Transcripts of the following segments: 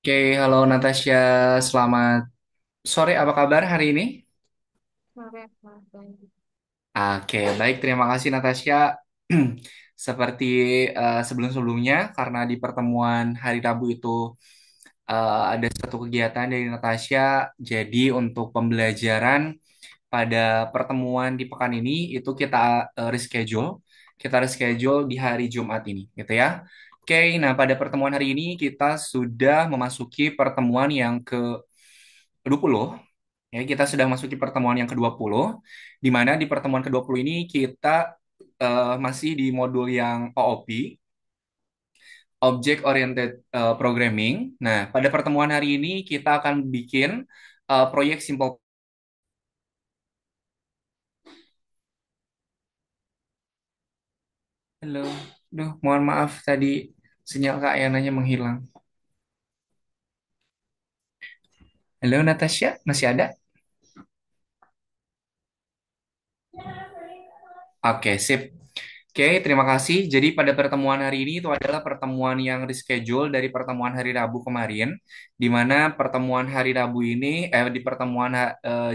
Oke, halo Natasha, selamat sore. Apa kabar hari ini? Sore, Mas Bandi. Oke, baik. Terima kasih Natasha. Seperti sebelum-sebelumnya, karena di pertemuan hari Rabu itu ada satu kegiatan dari Natasha. Jadi untuk pembelajaran pada pertemuan di pekan ini itu kita reschedule. Kita reschedule di hari Jumat ini, gitu ya. Oke, nah pada pertemuan hari ini kita sudah memasuki pertemuan yang ke-20. Ya, kita sudah masuki pertemuan yang ke-20, di mana di pertemuan ke-20 ini kita masih di modul yang OOP, Object Oriented Programming. Nah, pada pertemuan hari ini kita akan bikin proyek simple. Halo, duh, mohon maaf tadi sinyal Kak Yananya menghilang. Halo Natasha, masih ada? Oke, sip. Oke, terima kasih. Jadi pada pertemuan hari ini itu adalah pertemuan yang reschedule dari pertemuan hari Rabu kemarin, di mana pertemuan hari Rabu ini, di pertemuan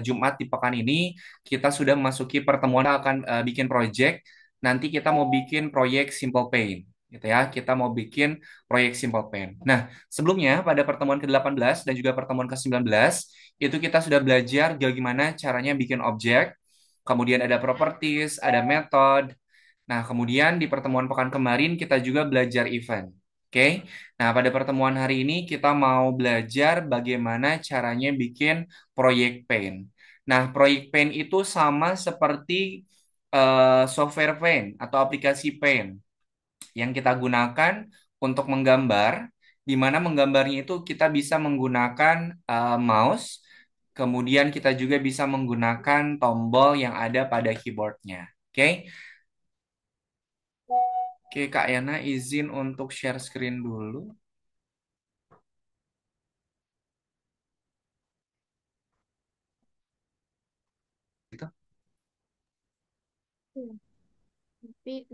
Jumat di pekan ini, kita sudah memasuki pertemuan akan bikin project. Nanti kita mau bikin proyek Simple Paint, gitu ya. Kita mau bikin proyek Simple Paint. Nah, sebelumnya pada pertemuan ke-18 dan juga pertemuan ke-19, itu kita sudah belajar bagaimana caranya bikin objek, kemudian ada properties, ada method. Nah, kemudian di pertemuan pekan kemarin kita juga belajar event. Oke. Nah, pada pertemuan hari ini kita mau belajar bagaimana caranya bikin proyek Paint. Nah, proyek Paint itu sama seperti software Paint atau aplikasi Paint yang kita gunakan untuk menggambar, di mana menggambarnya itu kita bisa menggunakan mouse, kemudian kita juga bisa menggunakan tombol yang ada pada keyboardnya. Oke. Oke, Kak Yana izin untuk share screen dulu. Gitu. Iya, tapi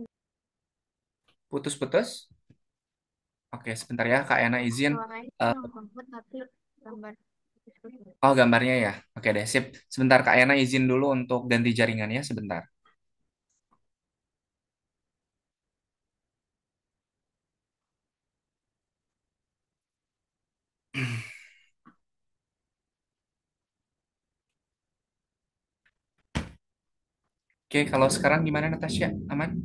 Putus-putus. Oke, sebentar ya, Kak Yana izin. suaranya Eh, yang banget tapi gambar. oh, gambarnya ya. Oke deh, sip. Sebentar, Kak Yana izin dulu untuk ganti jaringannya sebentar. Oke, kalau sekarang gimana, Natasha? Aman?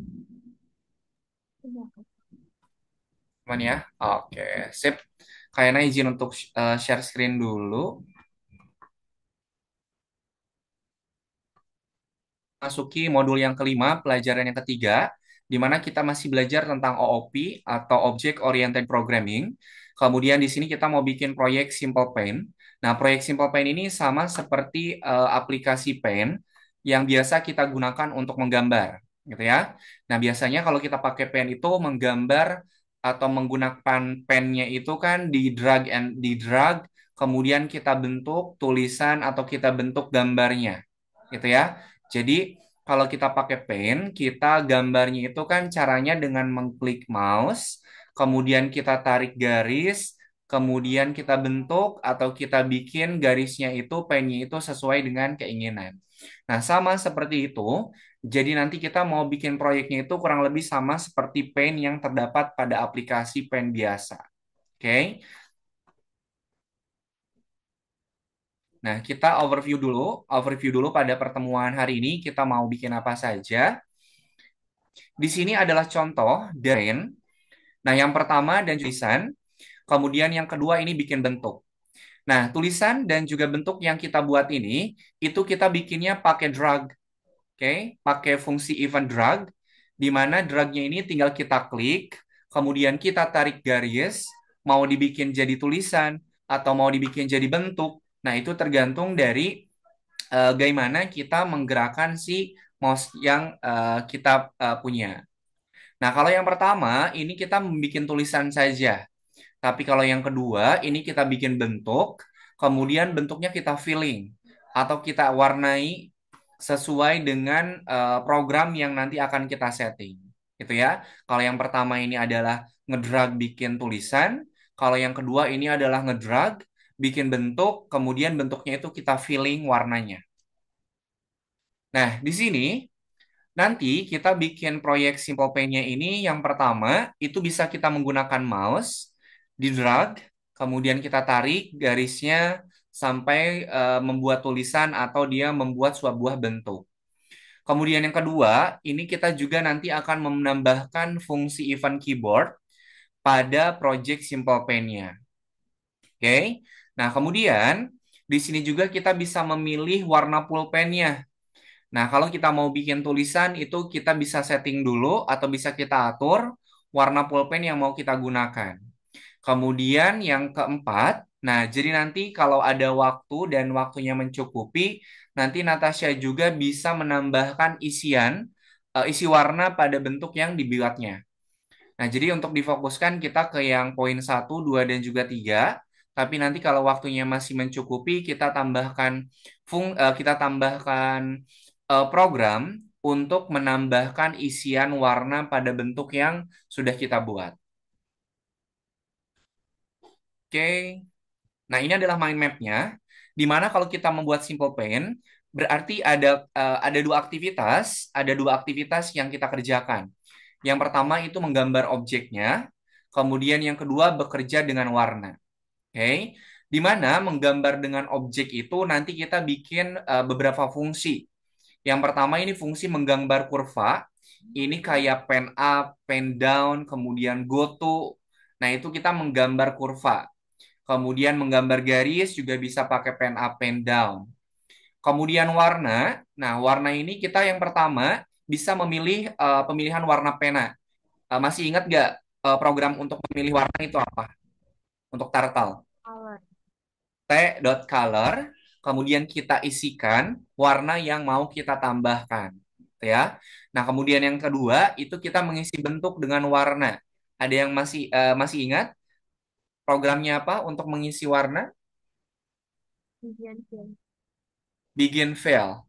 Iya. Aman ya? Oke, sip. Kak Yana izin untuk share screen dulu. Masuki modul yang kelima, pelajaran yang ketiga, di mana kita masih belajar tentang OOP atau Object Oriented Programming. Kemudian di sini kita mau bikin proyek Simple Paint. Nah, proyek Simple Paint ini sama seperti aplikasi Paint yang biasa kita gunakan untuk menggambar, gitu ya. Nah, biasanya kalau kita pakai Paint itu menggambar atau menggunakan pennya itu kan di drag, kemudian kita bentuk tulisan atau kita bentuk gambarnya, gitu ya. Jadi kalau kita pakai Paint, kita gambarnya itu kan caranya dengan mengklik mouse, kemudian kita tarik garis, kemudian kita bentuk atau kita bikin garisnya itu Paint-nya itu sesuai dengan keinginan. Nah, sama seperti itu. Jadi nanti kita mau bikin proyeknya itu kurang lebih sama seperti Paint yang terdapat pada aplikasi Paint biasa. Oke. Nah, kita overview dulu pada pertemuan hari ini kita mau bikin apa saja. Di sini adalah contoh dari. Nah, yang pertama dan tulisan, kemudian yang kedua ini bikin bentuk. Nah, tulisan dan juga bentuk yang kita buat ini itu kita bikinnya pakai drag, oke? Pakai fungsi event drag, di mana dragnya ini tinggal kita klik, kemudian kita tarik garis, mau dibikin jadi tulisan atau mau dibikin jadi bentuk. Nah, itu tergantung dari bagaimana kita menggerakkan si mouse yang kita punya. Nah, kalau yang pertama, ini kita membuat tulisan saja. Tapi kalau yang kedua, ini kita bikin bentuk, kemudian bentuknya kita filling atau kita warnai sesuai dengan program yang nanti akan kita setting. Gitu ya. Kalau yang pertama ini adalah ngedrag bikin tulisan, Kalau yang kedua ini adalah ngedrag, bikin bentuk, kemudian bentuknya itu kita filling warnanya. Nah, di sini nanti kita bikin proyek Simple Paint-nya ini yang pertama itu bisa kita menggunakan mouse, di drag, kemudian kita tarik garisnya sampai membuat tulisan atau dia membuat sebuah bentuk. Kemudian yang kedua, ini kita juga nanti akan menambahkan fungsi event keyboard pada project Simple Paint-nya. Oke. Nah, kemudian di sini juga kita bisa memilih warna pulpennya. Nah, kalau kita mau bikin tulisan itu kita bisa setting dulu atau bisa kita atur warna pulpen yang mau kita gunakan. Kemudian yang keempat, nah jadi nanti kalau ada waktu dan waktunya mencukupi, nanti Natasha juga bisa menambahkan isi warna pada bentuk yang dibuatnya. Nah, jadi untuk difokuskan kita ke yang poin satu, 2 dan juga 3. Tapi nanti kalau waktunya masih mencukupi, kita tambahkan program untuk menambahkan isian warna pada bentuk yang sudah kita buat. Oke. Nah, ini adalah mind map-nya. Di mana kalau kita membuat Simple Paint, berarti ada dua aktivitas yang kita kerjakan. Yang pertama itu menggambar objeknya, kemudian yang kedua bekerja dengan warna. Oke, di mana menggambar dengan objek itu nanti kita bikin beberapa fungsi. Yang pertama ini fungsi menggambar kurva. Ini kayak pen up, pen down, kemudian go to. Nah, itu kita menggambar kurva. Kemudian menggambar garis juga bisa pakai pen up, pen down. Kemudian warna. Nah, warna ini kita yang pertama bisa memilih pemilihan warna pena. Masih ingat nggak program untuk memilih warna itu apa? Untuk Turtle. Color. T.color. Kemudian kita isikan warna yang mau kita tambahkan. Gitu ya. Nah, kemudian yang kedua itu kita mengisi bentuk dengan warna. Ada yang masih ingat programnya apa untuk mengisi warna? Kemudian film. Begin fill.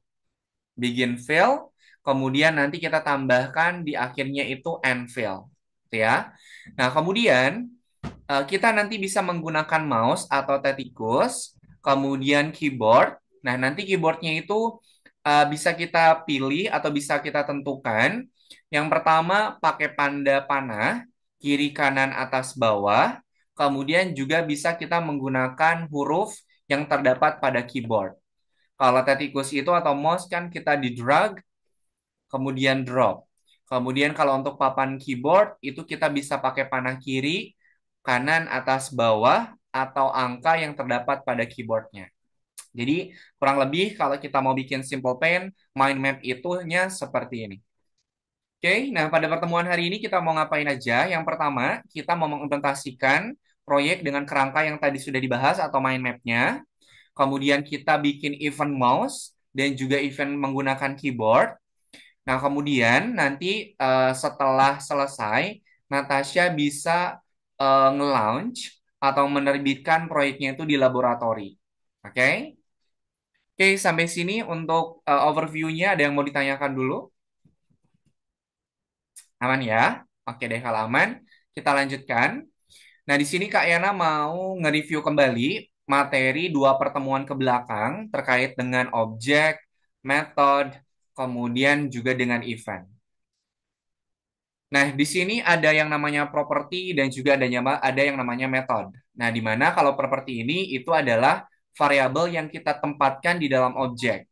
Begin fill. Kemudian nanti kita tambahkan di akhirnya itu end fill. Gitu ya. Nah, kemudian kita nanti bisa menggunakan mouse atau tetikus, kemudian keyboard. Nah, nanti keyboardnya itu bisa kita pilih atau bisa kita tentukan. Yang pertama pakai tanda panah, kiri kanan atas bawah. Kemudian juga bisa kita menggunakan huruf yang terdapat pada keyboard. Kalau tetikus itu atau mouse kan kita di drag, kemudian drop. Kemudian kalau untuk papan keyboard itu kita bisa pakai panah kiri, kanan, atas, bawah, atau angka yang terdapat pada keyboardnya. Jadi kurang lebih kalau kita mau bikin simple paint, mind map itunya seperti ini. Oke, nah pada pertemuan hari ini kita mau ngapain aja? Yang pertama, kita mau mengimplementasikan proyek dengan kerangka yang tadi sudah dibahas atau mind map-nya. Kemudian kita bikin event mouse dan juga event menggunakan keyboard. Nah, kemudian nanti setelah selesai, Natasha bisa nge-launch atau menerbitkan proyeknya itu di laboratori. Oke? Oke, sampai sini untuk overview-nya ada yang mau ditanyakan dulu? Aman ya? Oke deh, kalau aman, kita lanjutkan. Nah, di sini Kak Yana mau nge-review kembali materi dua pertemuan ke belakang terkait dengan objek, metode, kemudian juga dengan event. Nah, di sini ada yang namanya properti dan juga ada yang namanya metode. Nah, di mana kalau properti ini itu adalah variabel yang kita tempatkan di dalam objek.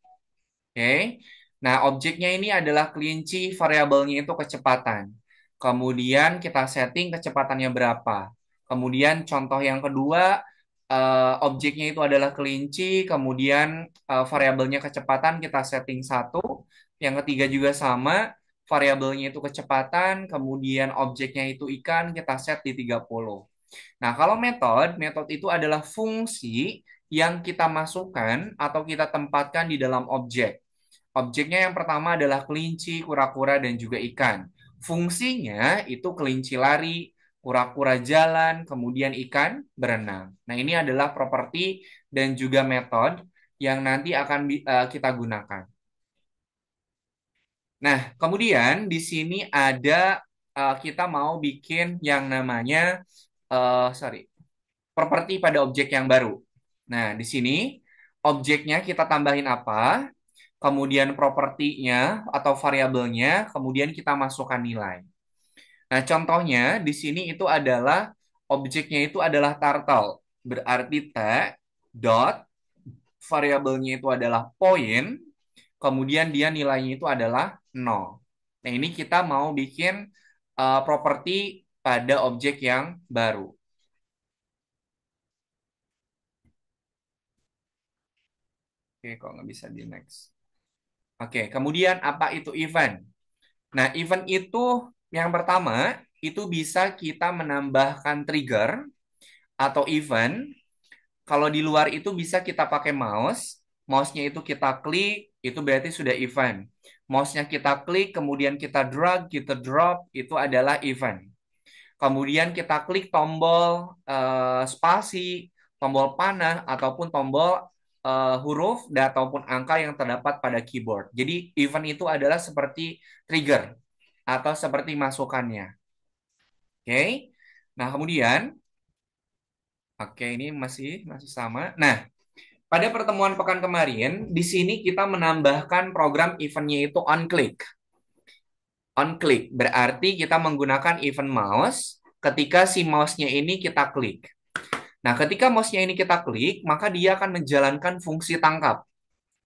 Oke. Nah, objeknya ini adalah kelinci, variabelnya itu kecepatan. Kemudian kita setting kecepatannya berapa. Kemudian contoh yang kedua, objeknya itu adalah kelinci, kemudian variabelnya kecepatan kita setting satu. Yang ketiga juga sama, variabelnya itu kecepatan, kemudian objeknya itu ikan, kita set di 30. Nah, kalau metode itu adalah fungsi yang kita masukkan atau kita tempatkan di dalam objek. Objeknya yang pertama adalah kelinci, kura-kura, dan juga ikan. Fungsinya itu kelinci lari, kura-kura jalan, kemudian ikan berenang. Nah, ini adalah properti dan juga metode yang nanti akan kita gunakan. Nah, kemudian di sini ada kita mau bikin yang namanya sorry. properti pada objek yang baru. Nah, di sini objeknya kita tambahin apa, kemudian propertinya atau variabelnya, kemudian kita masukkan nilai. Nah, contohnya di sini itu adalah objeknya itu adalah turtle. Berarti t dot variabelnya itu adalah poin, kemudian dia nilainya itu adalah 0. Nah, ini kita mau bikin properti pada objek yang baru. Oke, kok nggak bisa di next. Oke, kemudian apa itu event? Nah, event itu yang pertama, itu bisa kita menambahkan trigger atau event. Kalau di luar itu bisa kita pakai mouse. Mouse-nya itu kita klik, itu berarti sudah event. Mouse-nya kita klik, kemudian kita drag, kita drop, itu adalah event. Kemudian kita klik tombol spasi, tombol panah, ataupun tombol huruf dan ataupun angka yang terdapat pada keyboard. Jadi event itu adalah seperti trigger atau seperti masukannya. Oke. Nah, kemudian oke ini masih sama. Nah, pada pertemuan pekan kemarin di sini kita menambahkan program eventnya itu on click. On click berarti kita menggunakan event mouse ketika si mouse-nya ini kita klik. Nah, ketika mouse-nya ini kita klik, maka dia akan menjalankan fungsi tangkap.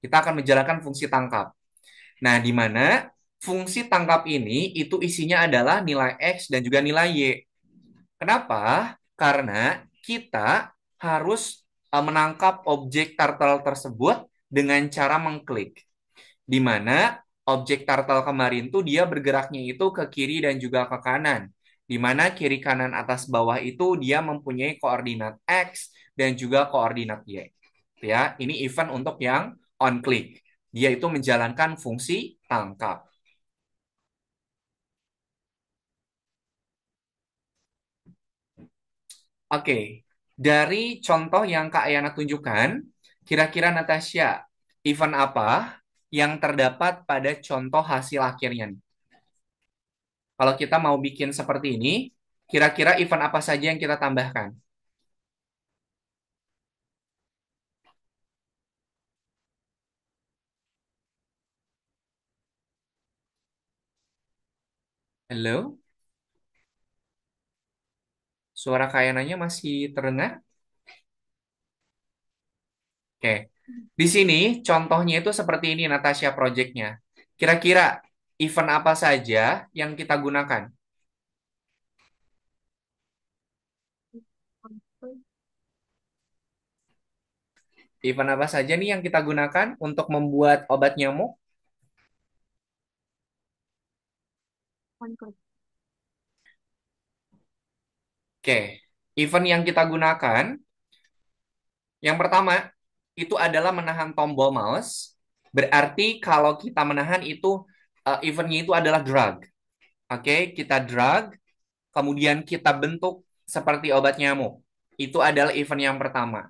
Kita akan menjalankan fungsi tangkap. Nah, di mana fungsi tangkap ini itu isinya adalah nilai X dan juga nilai Y. Kenapa? Karena kita harus menangkap objek turtle tersebut dengan cara mengklik. Di mana objek turtle kemarin tuh dia bergeraknya itu ke kiri dan juga ke kanan. Di mana kiri kanan atas bawah itu dia mempunyai koordinat X dan juga koordinat Y. Ya, ini event untuk yang on click. Dia itu menjalankan fungsi tangkap. Oke, dari contoh yang Kak Ayana tunjukkan, kira-kira Natasha, event apa yang terdapat pada contoh hasil akhirnya nih? Kalau kita mau bikin seperti ini, kira-kira event apa saja yang kita tambahkan? Halo? Suara Kak Ayananya masih terdengar? Oke. Di sini contohnya itu seperti ini Natasha project-nya. Kira-kira event apa saja yang kita gunakan? Event apa saja nih yang kita gunakan untuk membuat obat nyamuk? On click. Oke. Event yang kita gunakan, yang pertama itu adalah menahan tombol mouse. Berarti kalau kita menahan itu eventnya itu adalah drag. Oke, kita drag, kemudian kita bentuk seperti obat nyamuk. Itu adalah event yang pertama.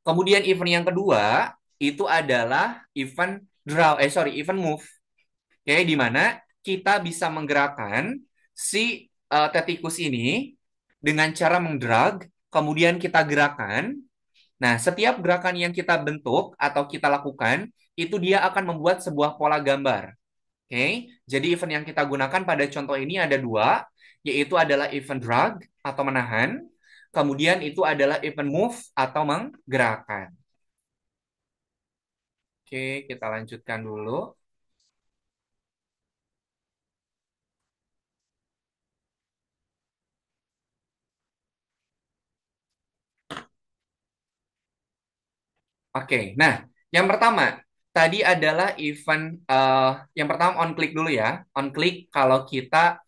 Kemudian event yang kedua itu adalah event move. Oke, di mana kita bisa menggerakkan si tetikus ini dengan cara mengdrag, kemudian kita gerakan. Nah, setiap gerakan yang kita bentuk atau kita lakukan, itu dia akan membuat sebuah pola gambar. Oke, jadi event yang kita gunakan pada contoh ini ada dua, yaitu adalah event drag atau menahan, kemudian itu adalah event move atau menggerakkan. Oke, kita lanjutkan dulu. Oke, nah yang pertama tadi adalah event yang pertama on click dulu ya. On click kalau kita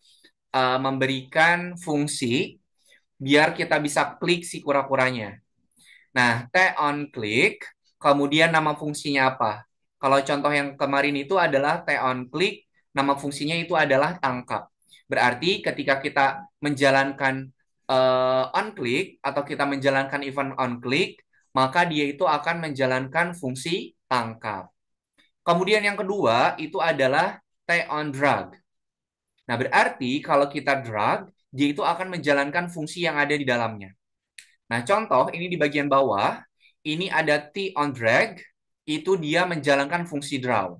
memberikan fungsi biar kita bisa klik si kura-kuranya. Nah, T on click, kemudian nama fungsinya apa? Kalau contoh yang kemarin itu adalah T on click, nama fungsinya itu adalah tangkap. Berarti ketika kita menjalankan on click atau kita menjalankan event on click, maka dia itu akan menjalankan fungsi tangkap. Kemudian yang kedua itu adalah T on drag. Nah, berarti kalau kita drag, dia itu akan menjalankan fungsi yang ada di dalamnya. Nah, contoh ini di bagian bawah, ini ada T on drag, itu dia menjalankan fungsi draw.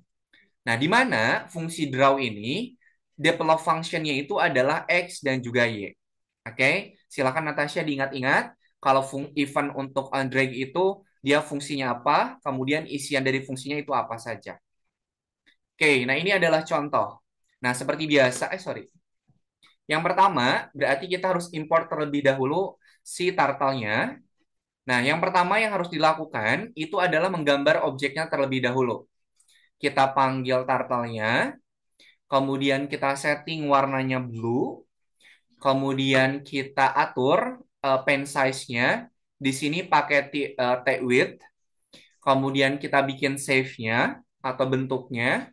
Nah, di mana fungsi draw ini develop function-nya itu adalah X dan juga Y. Oke, silakan Natasha diingat-ingat kalau event untuk on drag itu dia fungsinya apa, kemudian isian dari fungsinya itu apa saja. Oke, nah ini adalah contoh. Nah, seperti biasa, sorry. Yang pertama, berarti kita harus import terlebih dahulu si turtle-nya. Nah, yang pertama yang harus dilakukan itu adalah menggambar objeknya terlebih dahulu. Kita panggil turtle-nya, kemudian kita setting warnanya blue, kemudian kita atur pen size-nya. Di sini pakai tag width, kemudian kita bikin save-nya atau bentuknya.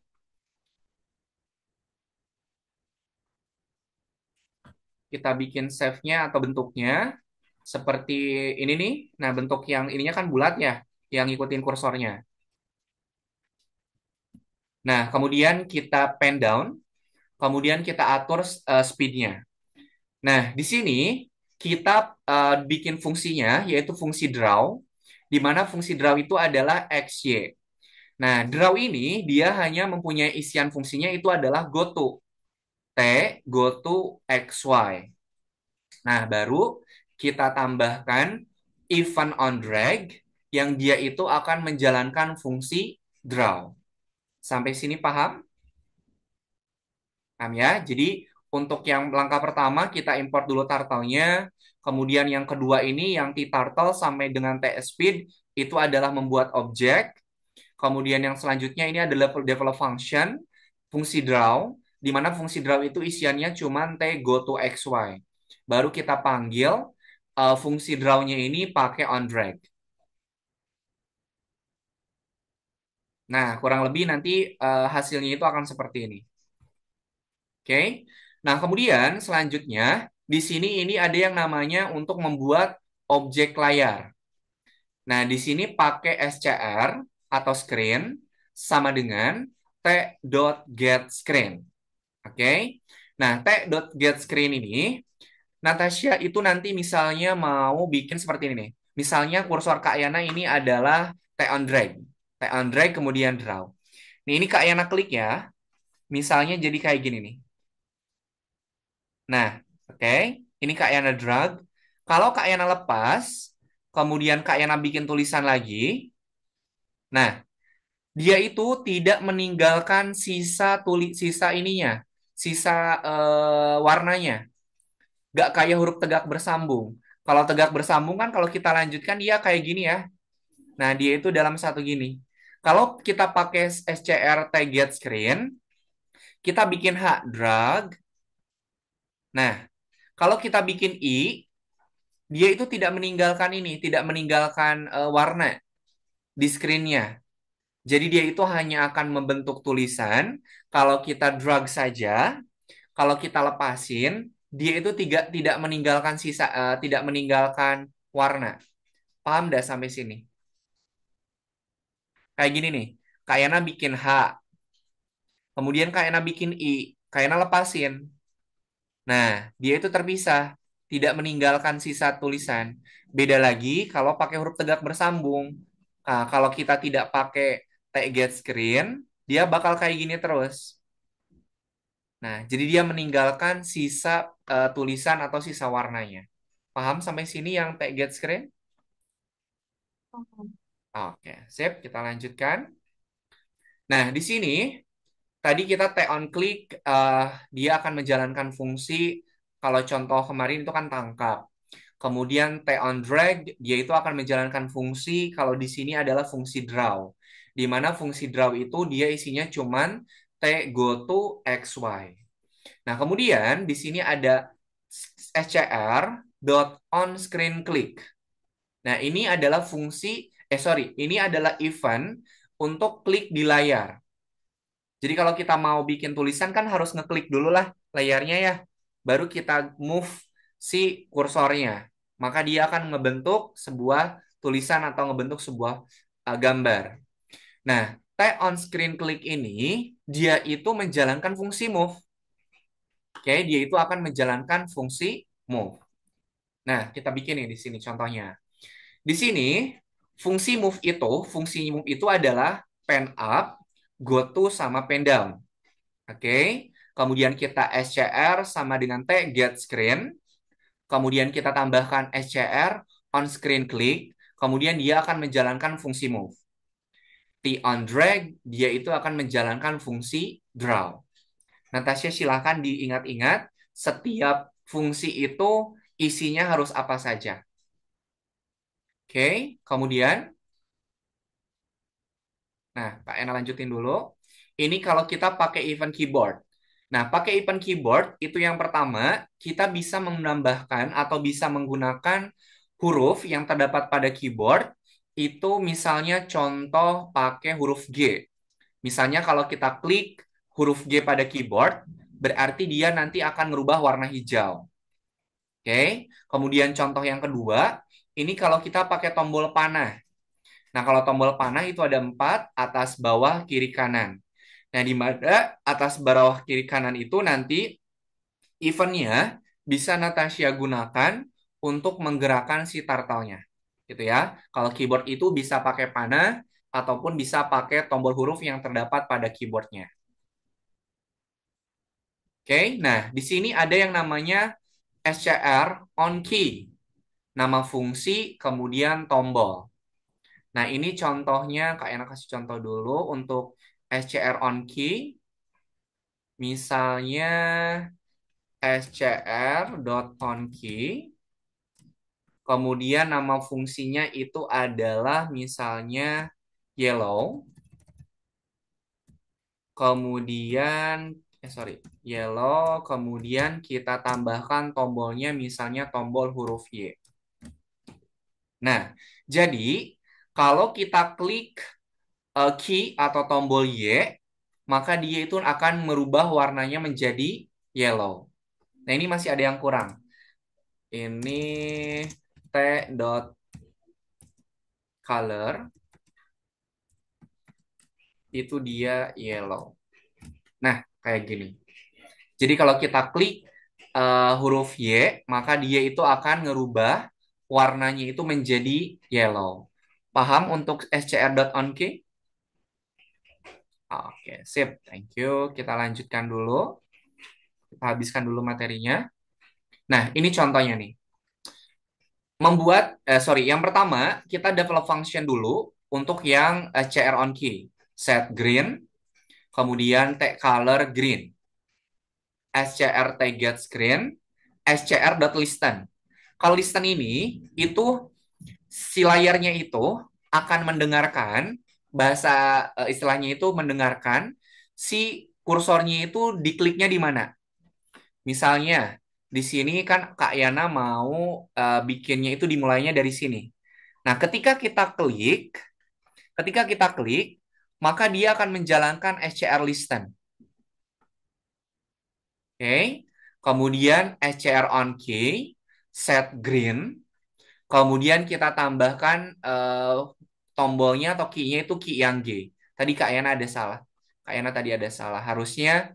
Kita bikin save-nya atau bentuknya seperti ini nih. Nah, bentuk yang ininya kan bulat ya, yang ngikutin kursornya. Nah, kemudian kita pen down, kemudian kita atur speed-nya. Nah, di sini kita bikin fungsinya, yaitu fungsi draw, di mana fungsi draw itu adalah XY. Nah, draw ini dia hanya mempunyai isian fungsinya itu adalah goto, T, goto XY. Nah, baru kita tambahkan event on drag yang dia itu akan menjalankan fungsi draw. Sampai sini paham? Paham ya? Jadi untuk yang langkah pertama kita import dulu turtle-nya. Kemudian yang kedua ini yang t-turtle sampai dengan t-speed itu adalah membuat objek. Kemudian yang selanjutnya ini adalah develop function, fungsi draw, di mana fungsi draw itu isiannya cuma t go to xy. Baru kita panggil fungsi draw-nya ini pakai on drag. Nah, kurang lebih nanti hasilnya itu akan seperti ini. Oke. Nah, kemudian selanjutnya di sini ini ada yang namanya untuk membuat objek layar. Nah, di sini pakai SCR atau screen sama dengan t.getScreen. Oke. Nah, t.getScreen ini Natasha itu nanti misalnya mau bikin seperti ini nih. Misalnya kursor Kak Yana ini adalah T on drag. T on drag kemudian draw. Nih ini Kak Yana klik ya. Misalnya jadi kayak gini nih. Nah, oke. Ini Kak Yana drag. Kalau Kak Yana lepas, kemudian Kak Yana bikin tulisan lagi. Nah, dia itu tidak meninggalkan sisa ininya, sisa warnanya. Nggak kayak huruf tegak bersambung. Kalau tegak bersambung kan kalau kita lanjutkan dia kayak gini ya. Nah, dia itu dalam satu gini. Kalau kita pakai SCR target screen, kita bikin H drag. Nah, kalau kita bikin I, dia itu tidak meninggalkan ini, tidak meninggalkan warna di screen-nya. Jadi dia itu hanya akan membentuk tulisan. Kalau kita drag saja, kalau kita lepasin, dia itu tidak meninggalkan tidak meninggalkan warna. Paham dah sampai sini? Kayak gini nih. Kayana bikin H, kemudian Kayana bikin I, Kayana lepasin. Nah, dia itu terpisah, tidak meninggalkan sisa tulisan. Beda lagi kalau pakai huruf tegak bersambung. Nah, kalau kita tidak pakai target screen, dia bakal kayak gini terus. Nah, jadi dia meninggalkan sisa tulisan atau sisa warnanya. Paham sampai sini yang target screen? Paham. Oke, sip, kita lanjutkan. Nah, di sini tadi kita tap on klik, dia akan menjalankan fungsi, kalau contoh kemarin itu kan tangkap. Kemudian tap on drag, dia itu akan menjalankan fungsi, kalau di sini adalah fungsi draw. Di mana fungsi draw itu dia isinya cuman t go to xy. Nah, kemudian di sini ada scr dot on screen click. Nah, ini adalah ini adalah event untuk klik di layar. Jadi kalau kita mau bikin tulisan kan harus ngeklik dulu lah layarnya ya. Baru kita move si kursornya. Maka dia akan ngebentuk sebuah tulisan atau ngebentuk sebuah gambar. Nah, tap on screen click ini dia itu menjalankan fungsi move. Oke, dia itu akan menjalankan fungsi move. Nah, kita bikin nih di sini contohnya. Di sini fungsi move itu adalah pen up, go to sama pen down. Oke. Kemudian kita SCR sama dengan T get screen. Kemudian kita tambahkan SCR on screen click. Kemudian dia akan menjalankan fungsi move. T on drag dia itu akan menjalankan fungsi draw. Natasha silakan diingat-ingat setiap fungsi itu isinya harus apa saja. Oke, kemudian, nah Kak Ena lanjutin dulu. Ini kalau kita pakai event keyboard. Nah, pakai event keyboard itu yang pertama, kita bisa menambahkan atau bisa menggunakan huruf yang terdapat pada keyboard. Itu misalnya contoh pakai huruf G. Misalnya kalau kita klik huruf G pada keyboard, berarti dia nanti akan merubah warna hijau. Oke, kemudian contoh yang kedua, ini kalau kita pakai tombol panah. Nah, kalau tombol panah itu ada 4, atas, bawah, kiri, kanan. Nah, di mana atas, bawah, kiri, kanan itu nanti eventnya bisa Natasha gunakan untuk menggerakkan si turtle-nya. Gitu ya. Kalau keyboard itu bisa pakai panah ataupun bisa pakai tombol huruf yang terdapat pada keyboardnya. Oke, nah di sini ada yang namanya SCR on key. Nama fungsi, kemudian tombol. Nah, ini contohnya, Kak Ena kasih contoh dulu untuk SCR on key. Misalnya scr.onKey. Kemudian nama fungsinya itu adalah misalnya yellow. Kemudian, yellow. Kemudian kita tambahkan tombolnya misalnya tombol huruf Y. Nah, jadi kalau kita klik key atau tombol Y, maka dia itu akan merubah warnanya menjadi yellow. Nah, ini masih ada yang kurang. Ini T dot color itu dia yellow. Nah, kayak gini. Jadi kalau kita klik huruf Y, maka dia itu akan ngerubah warnanya itu menjadi yellow. Paham untuk scr.onKey? Oke, sip. Thank you. Kita lanjutkan dulu. Kita habiskan dulu materinya. Nah, ini contohnya nih. Yang pertama, kita develop function dulu untuk yang CR on key. Set green, kemudian take color green. SCR take get screen, scr.listen. Kalau listen ini, itu si layarnya itu akan mendengarkan, bahasa istilahnya itu mendengarkan si kursornya itu dikliknya di mana. Misalnya, di sini kan Kak Yana mau bikinnya itu dimulainya dari sini. Nah, ketika kita klik, maka dia akan menjalankan SCR listen. Oke. Kemudian SCR on key, set green. Kemudian kita tambahkan tombolnya atau key-nya itu key yang G. Tadi Kak Yana ada salah. Kak Yana tadi ada salah. Harusnya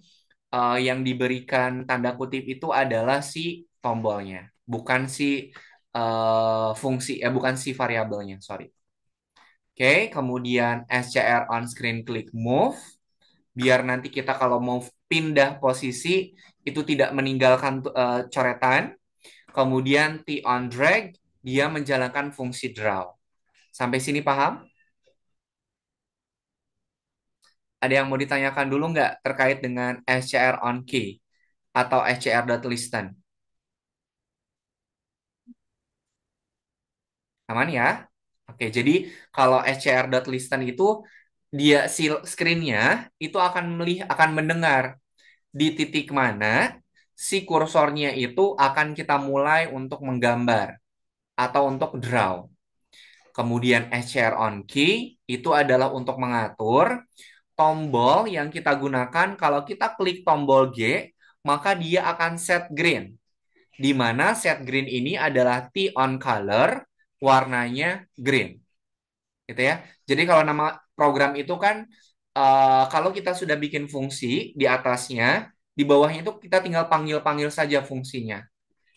yang diberikan tanda kutip itu adalah si tombolnya, bukan si bukan si variabelnya, sorry. Oke, kemudian SCR on screen click move, biar nanti kita kalau mau pindah posisi itu tidak meninggalkan coretan. Kemudian T on drag, dia menjalankan fungsi draw. Sampai sini paham? Ada yang mau ditanyakan dulu nggak terkait dengan SCR on key atau SCR.listen? Aman ya? Oke, jadi kalau scr.listen itu dia si screen-nya itu akan mendengar di titik mana si kursornya itu akan kita mulai untuk menggambar atau untuk draw. Kemudian scr on key itu adalah untuk mengatur tombol yang kita gunakan kalau kita klik tombol G, maka dia akan set green. Di mana set green ini adalah T on color, warnanya green. Gitu ya. Jadi kalau nama program itu kan kalau kita sudah bikin fungsi di atasnya, di bawahnya itu kita tinggal panggil-panggil saja fungsinya.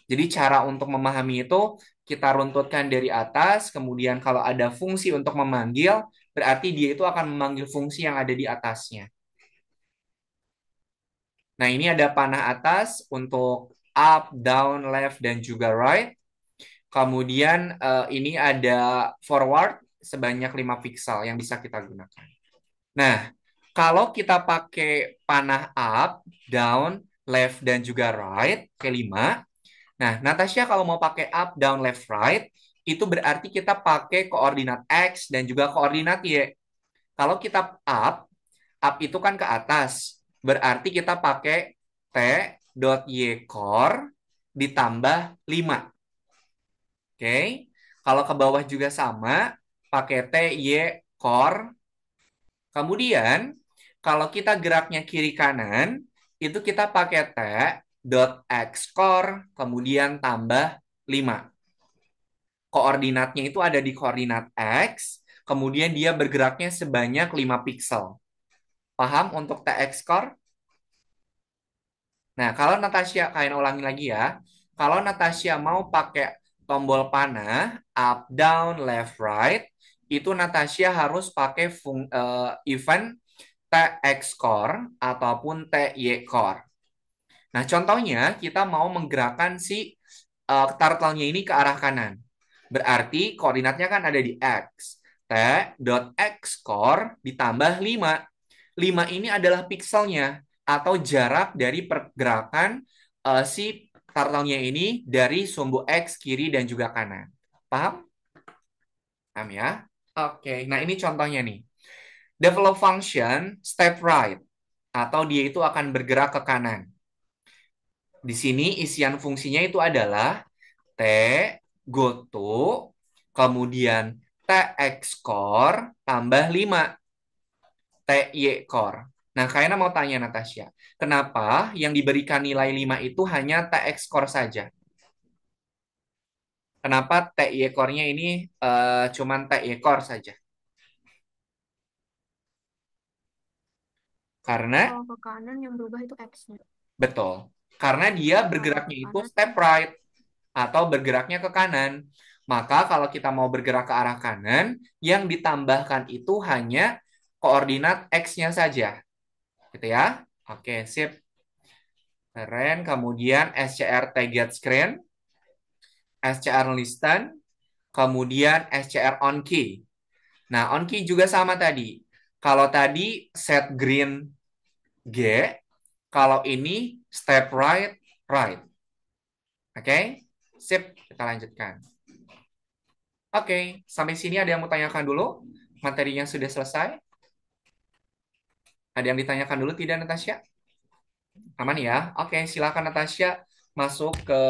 Jadi cara untuk memahami itu kita runtutkan dari atas, kemudian kalau ada fungsi untuk memanggil, berarti dia itu akan memanggil fungsi yang ada di atasnya. Nah, ini ada panah atas untuk up, down, left, dan juga right. Kemudian ini ada forward sebanyak 5 pixel yang bisa kita gunakan. Nah, kalau kita pakai panah up, down, left, dan juga right, kelima. Nah, Natasha kalau mau pakai up, down, left, right, itu berarti kita pakai koordinat X dan juga koordinat Y. Kalau kita up itu kan ke atas. Berarti kita pakai T dot Y core ditambah 5. Oke. Kalau ke bawah juga sama, pakai T Y core. Kemudian, kalau kita geraknya kiri kanan, itu kita pakai T dot X core, kemudian tambah 5. Koordinatnya itu ada di koordinat X, kemudian dia bergeraknya sebanyak 5 pixel. Paham untuk TX core? Nah, kalau Natasha, kalian ulangi lagi ya. Kalau Natasha mau pakai tombol panah, up, down, left, right, itu Natasha harus pakai event TX core ataupun TY core. Nah, contohnya kita mau menggerakkan si turtle-nya ini ke arah kanan. Berarti koordinatnya kan ada di X. T dot X core ditambah 5. 5 ini adalah pikselnya atau jarak dari pergerakan si turtle-nya ini dari sumbu X kiri dan juga kanan. Paham? Paham ya? Oke, nah ini contohnya nih. Develop function step right atau dia itu akan bergerak ke kanan. Di sini isian fungsinya itu adalah T goto, kemudian TX core tambah 5 TY core. Nah, kayaknya mau tanya Natasha, kenapa yang diberikan nilai 5 itu hanya TX core saja? Kenapa TY core-nya ini cuman TY core saja? Karena Kalau ke kanan yang berubah itu X-nya. betul. Karena dia Kalau ke bergeraknya itu kanan, step right atau bergeraknya ke kanan. Maka kalau kita mau bergerak ke arah kanan, yang ditambahkan itu hanya koordinat X-nya saja. Gitu ya. Oke, sip. Keren. Kemudian SCR target screen, SCR listen, kemudian SCR on key. Nah, on key juga sama tadi. Kalau tadi set green G, kalau ini step right, right. Oke, sip. Kita lanjutkan. Oke, sampai sini ada yang mau tanyakan dulu? Materinya sudah selesai? Ada yang ditanyakan dulu tidak, Natasha? Aman ya? Oke, silakan Natasha masuk ke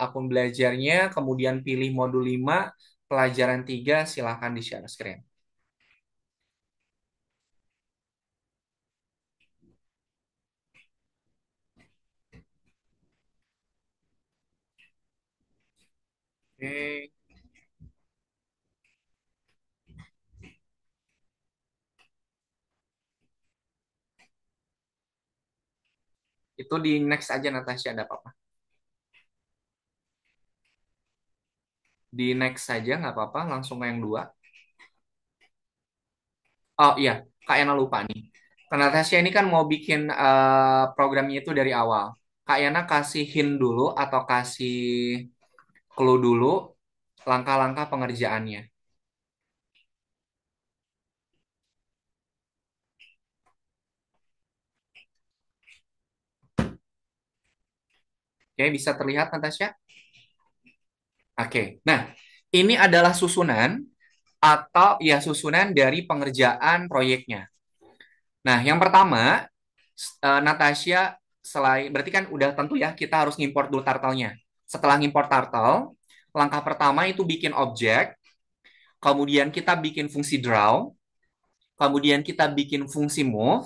akun belajarnya, kemudian pilih modul 5 pelajaran 3 silakan di share screen. Oke, itu di next aja Natasha, ada apa-apa. Di next saja nggak apa-apa, langsung ke yang dua. Oh iya, Kak Yana lupa nih. Kak Natasha ini kan mau bikin programnya itu dari awal. Kak Yana kasih hint dulu atau kasih clue dulu langkah-langkah pengerjaannya. Oke, bisa terlihat Natasha? Oke, nah ini adalah susunan atau ya susunan dari pengerjaan proyeknya. Nah, yang pertama, Natasha selain berarti kan udah tentu ya kita harus ngimport dulu turtle-nya. Setelah ngimport turtle, langkah pertama itu bikin objek, kemudian kita bikin fungsi draw, kemudian kita bikin fungsi move,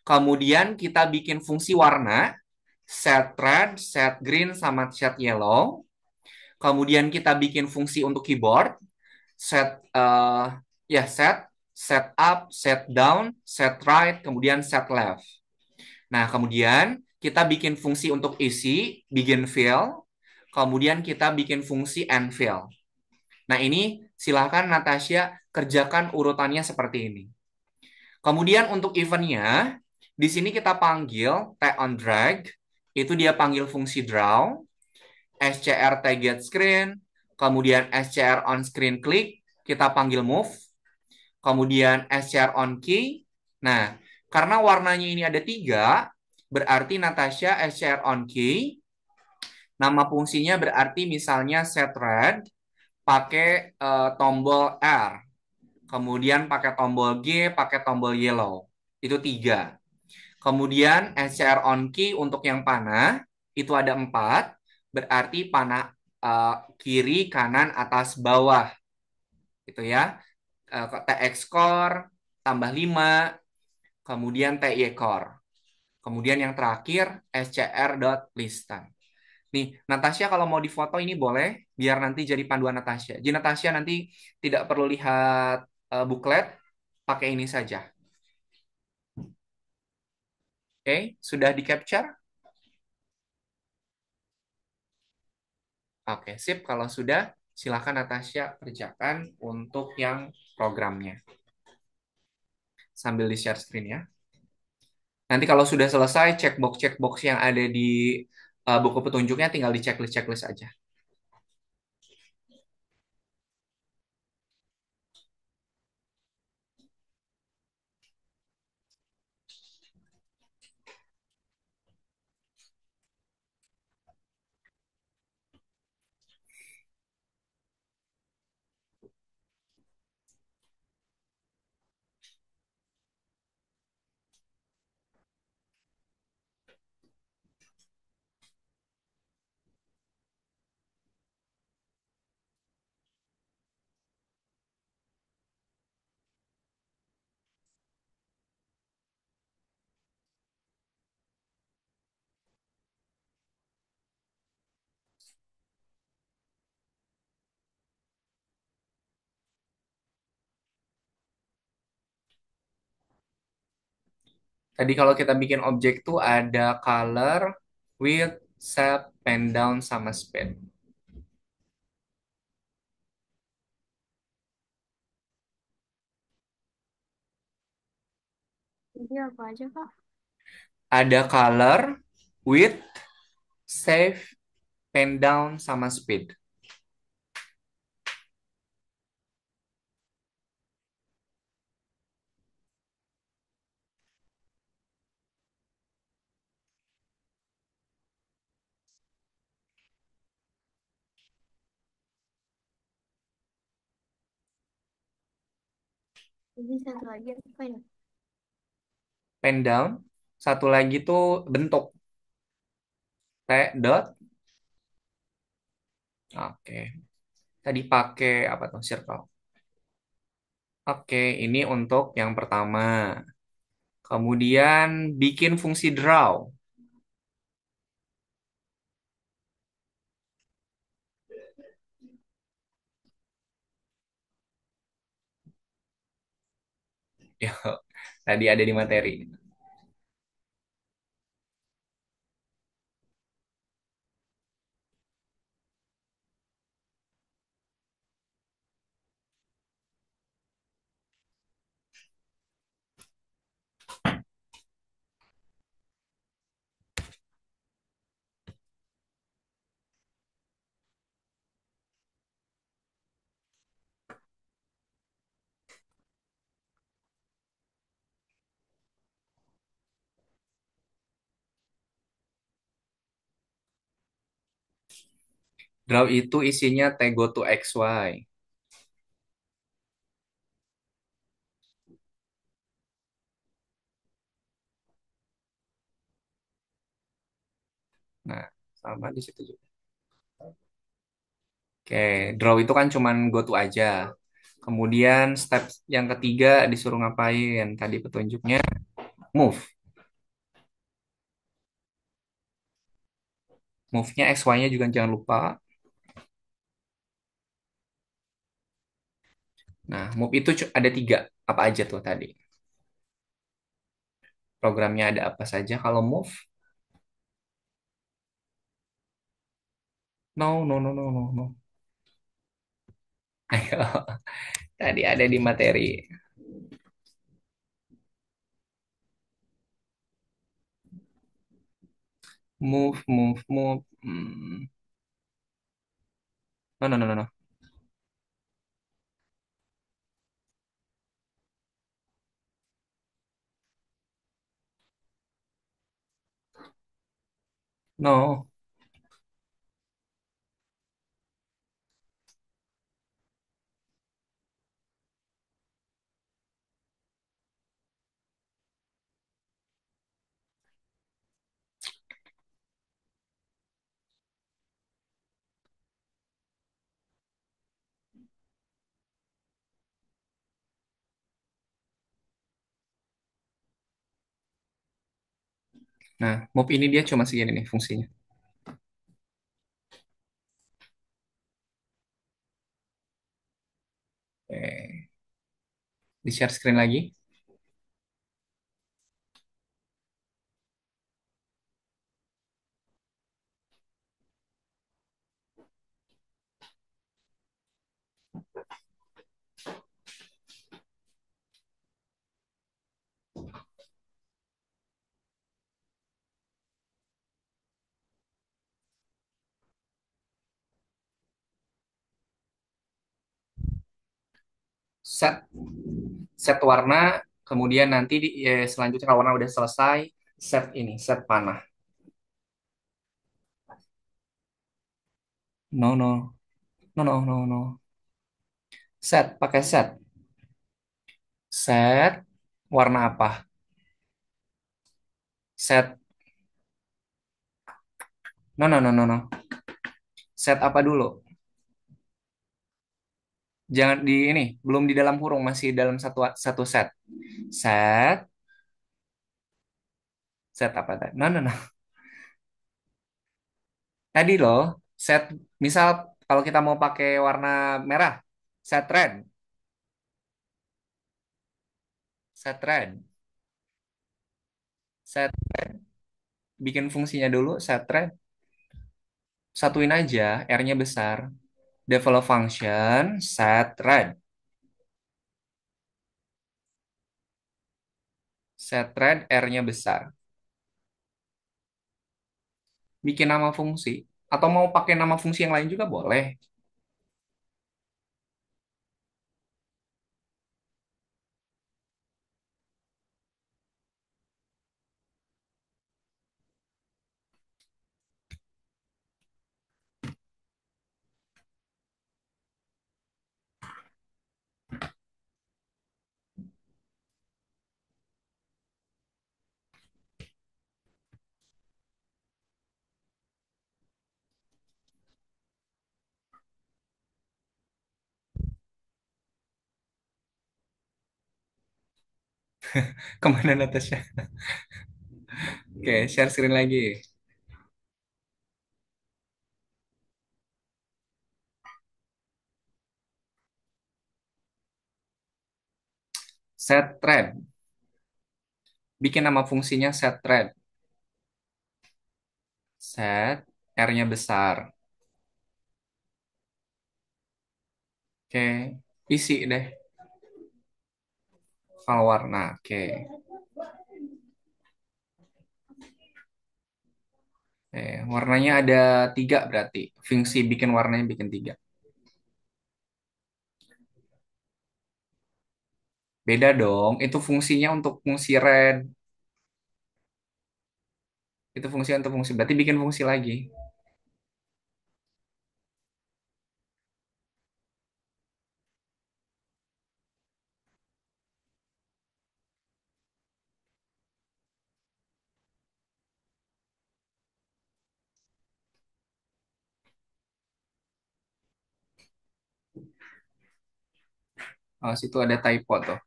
kemudian kita bikin fungsi warna, set red, set green, sama set yellow. Kemudian kita bikin fungsi untuk keyboard, set ya set up, set down, set right, kemudian set left. Nah, kemudian kita bikin fungsi untuk isi, begin fill, kemudian kita bikin fungsi end fill. Nah, ini silahkan Natasha kerjakan urutannya seperti ini. Kemudian untuk eventnya, di sini kita panggil tag on drag, itu dia panggil fungsi draw, scr tag get screen, kemudian scr on screen click, kita panggil move, kemudian scr on key. Nah, karena warnanya ini ada tiga, berarti Natasha scr on key, nama fungsinya berarti misalnya set red, pakai tombol R, kemudian pakai tombol G, pakai tombol yellow. Itu tiga. Kemudian SCR on key untuk yang panah itu ada empat, berarti panah kiri, kanan, atas, bawah. Itu ya. TX core tambah 5, kemudian TY core. Kemudian yang terakhir scr.listen. Nih, Natasha kalau mau difoto ini boleh, biar nanti jadi panduan Natasha. Jadi Natasha nanti tidak perlu lihat buklet, pakai ini saja. Oke, sudah di capture? Oke, sip. Kalau sudah, silakan Natasha kerjakan untuk yang programnya. Sambil di-share screen ya. Nanti kalau sudah selesai, checkbox-checkbox yang ada di buku petunjuknya tinggal di checklist-checklist aja. Tadi kalau kita bikin objek tuh ada color, width, shape, pen down, sama speed. Jadi apa aja, Kak? Ada color, width, shape, pen down, sama speed. Jadi satu lagi apa ya? Pen down, satu lagi tuh bentuk. T dot. Oke. Tadi pakai apa tuh? Circle. Oke, ini untuk yang pertama. Kemudian bikin fungsi draw. Ya, tadi ada di materi. Draw itu isinya Tego to XY. Nah, sama di situ juga. Oke, draw itu kan cuman go to aja. Kemudian step yang ketiga disuruh ngapain? Tadi petunjuknya move. Move-nya XY-nya juga jangan lupa. Nah, move itu ada tiga. Apa aja tuh tadi? Programnya ada apa saja kalau move? No, no, no, no, no, no. Ayo, tadi ada di materi. Move, move, move. No, no, no, no, no. No. Nah, move ini dia cuma segini nih fungsinya. Oke. Di share screen lagi. Set, set warna. Kemudian nanti selanjutnya kalau warna udah selesai, set ini, set panah. No, no, no, no, no, no. Set, pakai set. Set, warna apa? Set, no, no, no, no, no. Set apa dulu? Jangan di ini, belum di dalam kurung, masih dalam satu satu set. Set, set apa tadi? No, no, no. Tadi loh, set, misal kalau kita mau pakai warna merah, set red, set red, set, bikin fungsinya dulu, set red, satuin aja, R-nya besar. Develop function, set red, set red, R-nya besar. Bikin nama fungsi. Atau mau pakai nama fungsi yang lain juga boleh. Kemana Natasha? Oke, share screen lagi. Set thread. Bikin nama fungsinya set thread. Set, R-nya besar. Oke, isi deh. File warna. Oke. Warnanya ada tiga berarti. Fungsi bikin warnanya bikin tiga. Beda dong. Itu fungsinya untuk fungsi red. Itu fungsi untuk fungsi. Berarti bikin fungsi lagi. Oh, situ ada typo tuh.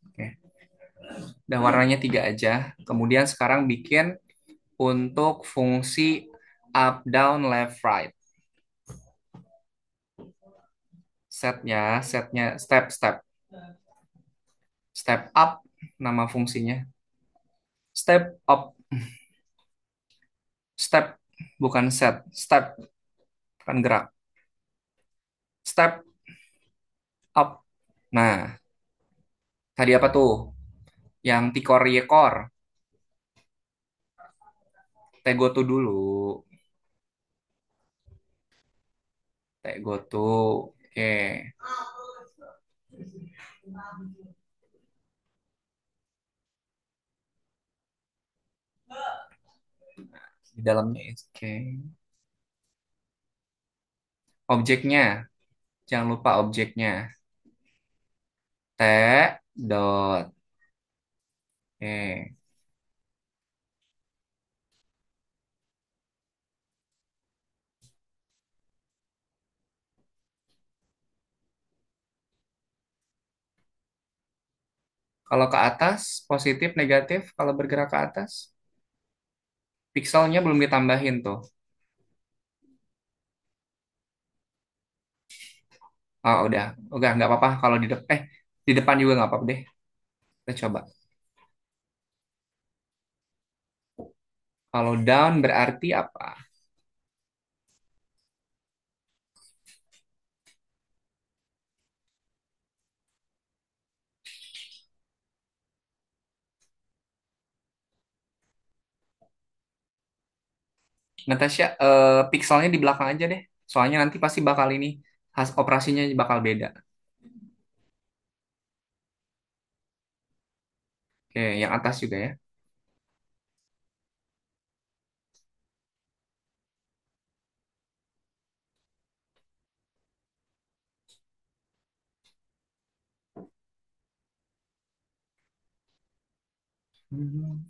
Oke. Dan warnanya tiga aja. Kemudian sekarang bikin untuk fungsi up, down, left, right. Setnya, step, step up, nama fungsinya. Step up. Step, bukan set. Step, bukan gerak. Step up. Nah, tadi apa tuh? Yang tikor yekor. Tegotu dulu. Tegotu. Oke. Di dalamnya. Oke. Objeknya. Jangan lupa objeknya. T. Dot. Oke. Kalau ke atas, positif, negatif. Kalau bergerak ke atas, pikselnya belum ditambahin tuh. Oh, udah nggak apa-apa. Kalau di depan, di depan juga nggak apa-apa deh. Kita coba. Kalau down berarti apa? Natasha, pikselnya di belakang aja deh. Soalnya nanti pasti bakal ini, operasinya bakal beda. Oke, yang atas juga ya. Hmm.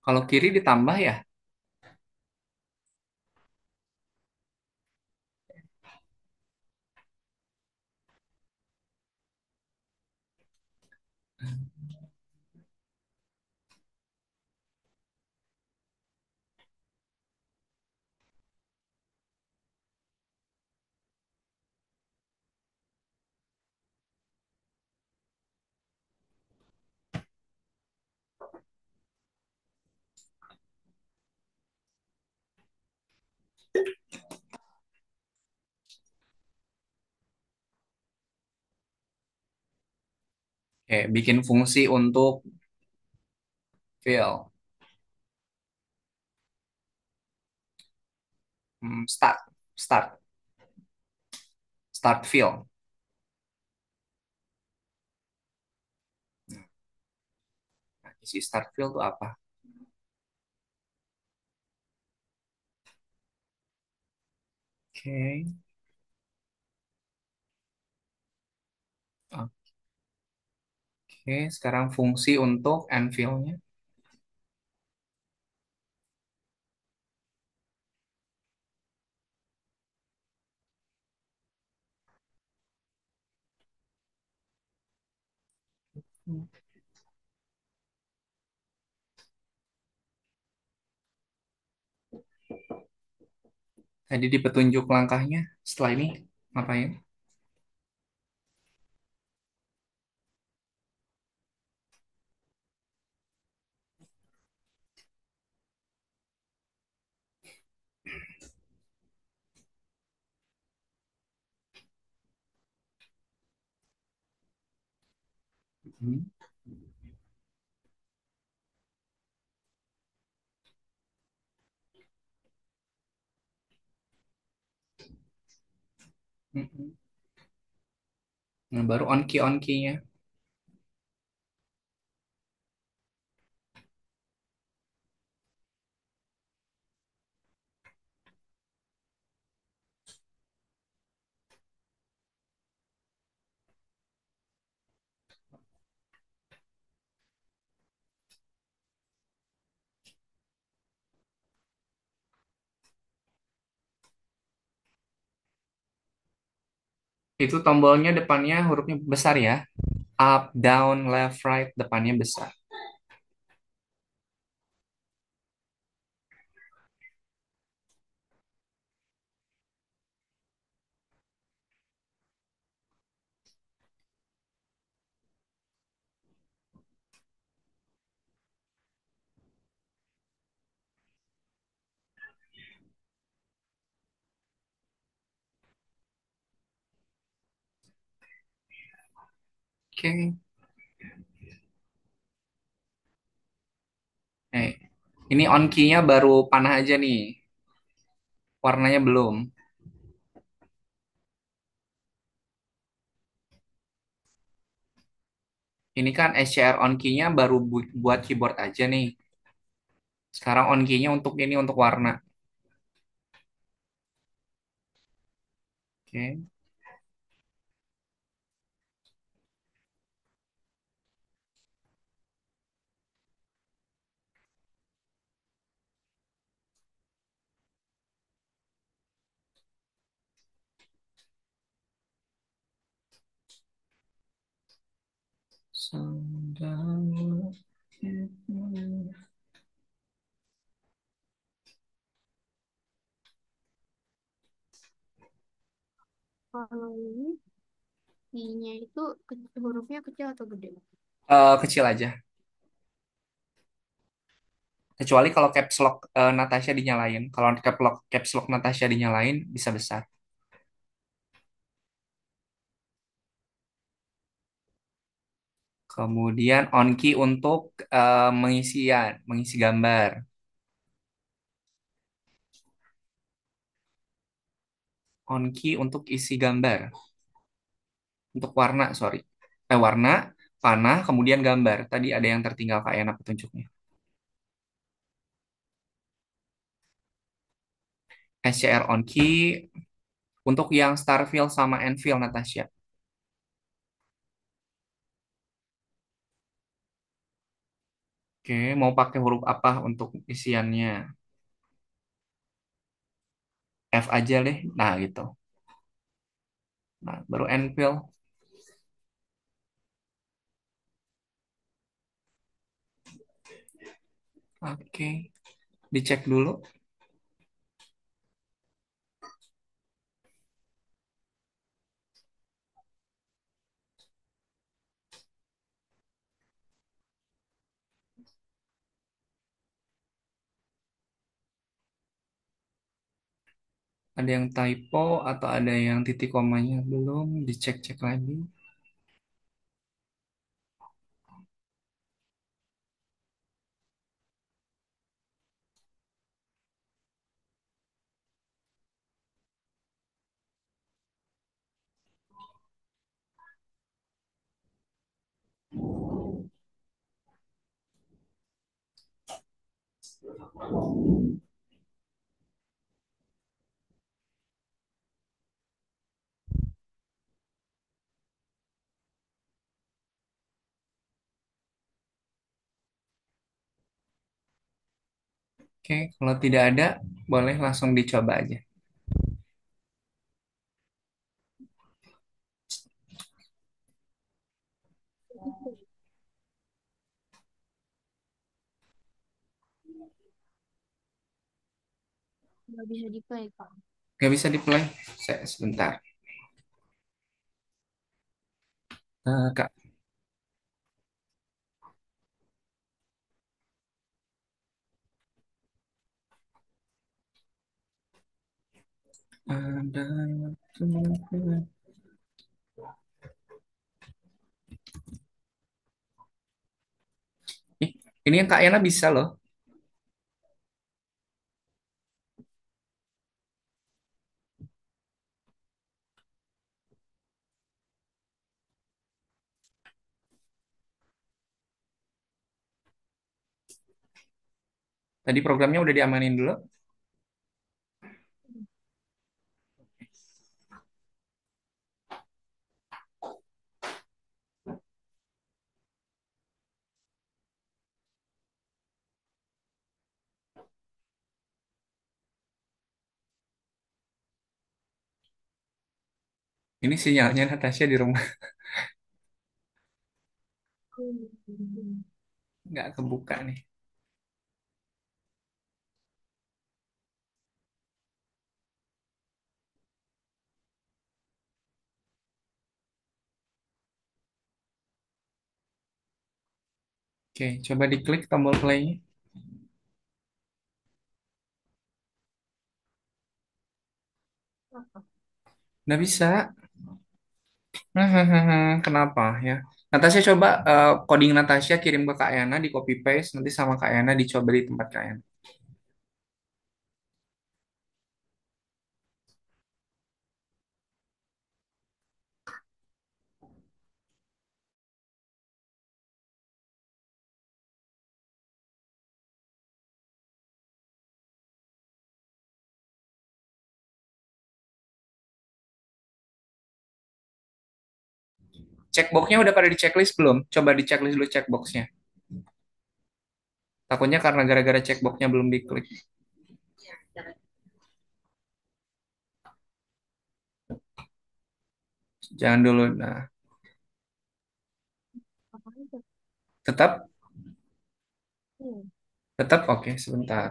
Kalau kiri ditambah ya. Oke, bikin fungsi untuk fill. Start, start, start fill. Nah, isi start fill itu apa? Oke, oke. Sekarang fungsi untuk end fill-nya. Tadi di petunjuk langkahnya. Setelah ini ngapain? Hmm, hmm. Nah, baru on key-nya. Itu tombolnya depannya hurufnya besar ya. Up, down, left, right, depannya besar. Oke. Eh, ini on key-nya baru panah aja nih. Warnanya belum. Ini kan SCR on key-nya baru buat keyboard aja nih. Sekarang on key-nya untuk ini untuk warna. Oke. Sandal. Kalau ini I-nya itu hurufnya kecil atau gede? Kecil aja. Kecuali kalau caps lock Natasha dinyalain. Kalau caps lock Natasha dinyalain bisa besar. Kemudian on key untuk mengisi gambar. On key untuk isi gambar. Untuk warna, sorry. Warna, panah, kemudian gambar. Tadi ada yang tertinggal Kak Yana petunjuknya. SCR on key untuk yang Starfield sama Enfield Natasha. Oke, mau pakai huruf apa untuk isiannya? F aja deh. Nah, gitu. Nah, baru Enfield. Oke, dicek dulu. Ada yang typo atau ada yang titik komanya belum, dicek-cek lagi. Oke, kalau tidak ada, boleh langsung dicoba aja. Nggak bisa di-play, Kak. Nggak bisa di-play? Sebentar. Kak, ada... Ih, ini yang Kak Yana bisa loh. Tadi programnya udah diamanin dulu. Ini sinyalnya Natasha di rumah. Nggak kebuka nih. Oke, coba diklik tombol play-nya. Nggak bisa. Kenapa ya? Natasha coba coding Natasha kirim ke Kak Yana di copy paste nanti sama Kak Yana dicoba di tempat Kak Yana. Checkboxnya udah pada di checklist belum? Coba di checklist dulu checkboxnya. Takutnya karena gara-gara checkboxnya belum diklik. Jangan dulu. Nah, Apa aja? tetap, Hmm. tetap oke sebentar.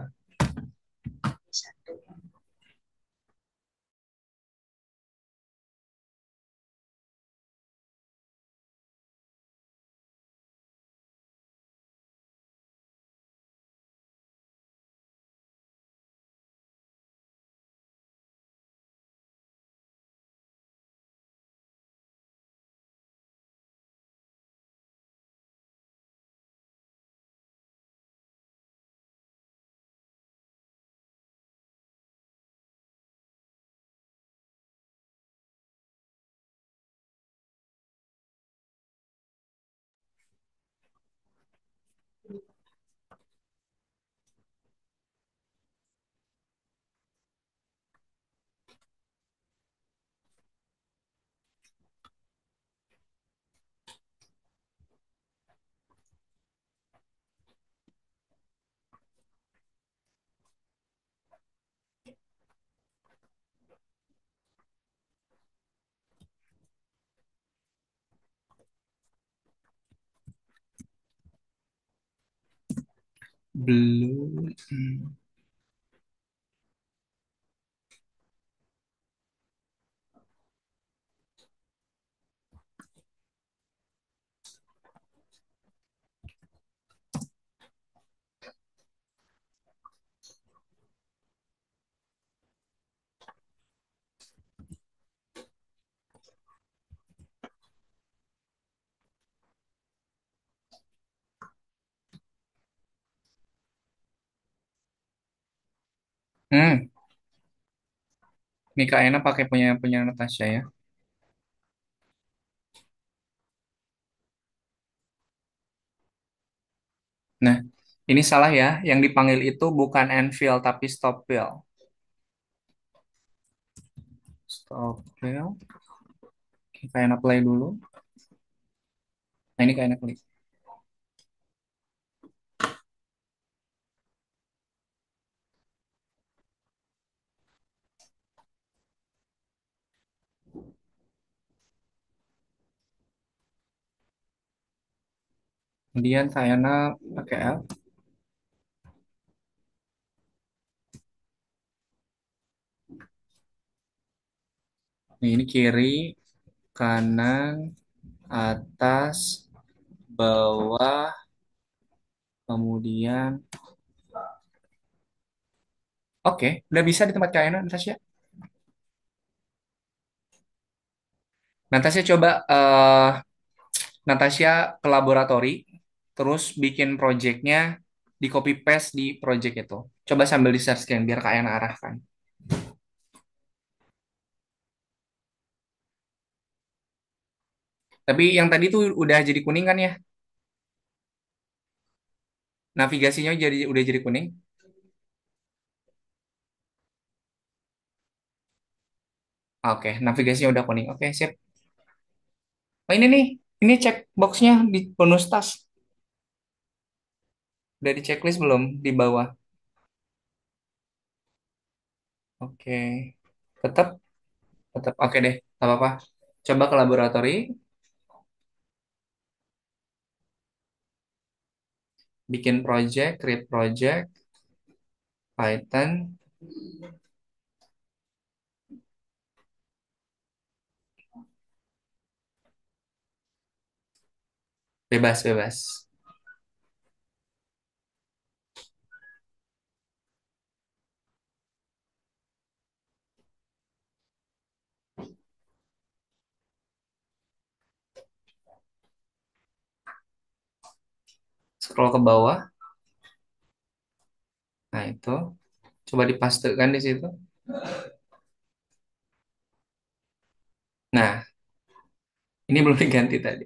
Belum. Hmm, ini Kak Ena pakai punya punya Natasha ya. Nah, ini salah ya. Yang dipanggil itu bukan Anvil tapi Stopwheel. Stopwheel. Oke, Kak Ena play dulu. Nah, ini Kak Ena klik. Kemudian Kak Ena pakai L. Nah, ini kiri, kanan, atas, bawah, kemudian. Oke, udah bisa di tempat Kak Ena, Natasha. Natasha coba Natasha ke laboratori, terus bikin projectnya di copy paste di project itu. Coba sambil di share screen biar Kak Yana arahkan. Tapi yang tadi tuh udah jadi kuning kan ya? Navigasinya jadi udah jadi kuning. Oke, navigasinya udah kuning. Oke, sip. Oh ini nih, ini cek boxnya di bonus task. Udah di checklist belum di bawah? Oke, tetap, tetap. Oke deh, gak apa-apa. Coba ke laboratori. Bikin project, create project, Python, bebas, bebas. Scroll ke bawah. Nah, itu. Coba dipastekan di situ. Nah, ini belum diganti tadi.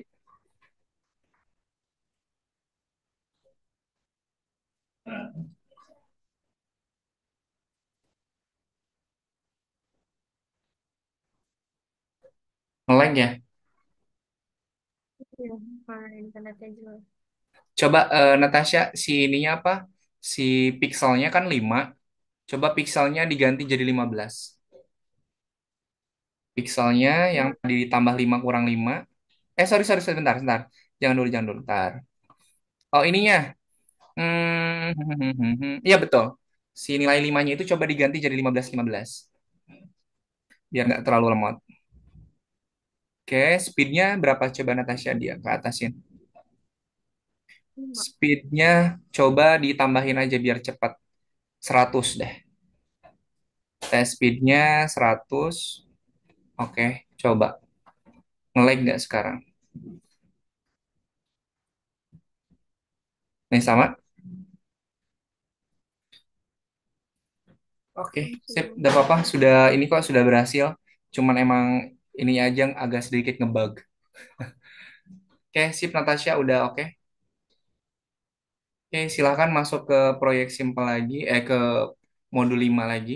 Nge-lag ya. Iya, karena internetnya juga. Coba Natasha, si ininya apa? Si pixelnya kan 5. Coba pixelnya diganti jadi 15. Pixelnya yang Iya. tadi ditambah 5 kurang 5. Sorry, sorry, sebentar, sebentar. Jangan dulu, ntar. Oh, ininya. Iya betul. Si nilai 5-nya itu coba diganti jadi 15 15. Biar nggak terlalu lemot. Oke, speednya berapa coba Natasha dia ke atasin? Lima. Speednya coba ditambahin aja biar cepat. 100 deh. Tes speednya 100. Oke, coba. Nge-lag nggak sekarang? Nih sama? Oke, sip. Masih. Udah apa-apa. Sudah ini kok sudah berhasil. Cuman emang ini aja yang agak sedikit ngebug. Oke, sip Natasha. Udah oke. Oke, silahkan masuk ke proyek simple lagi. Ke modul 5 lagi.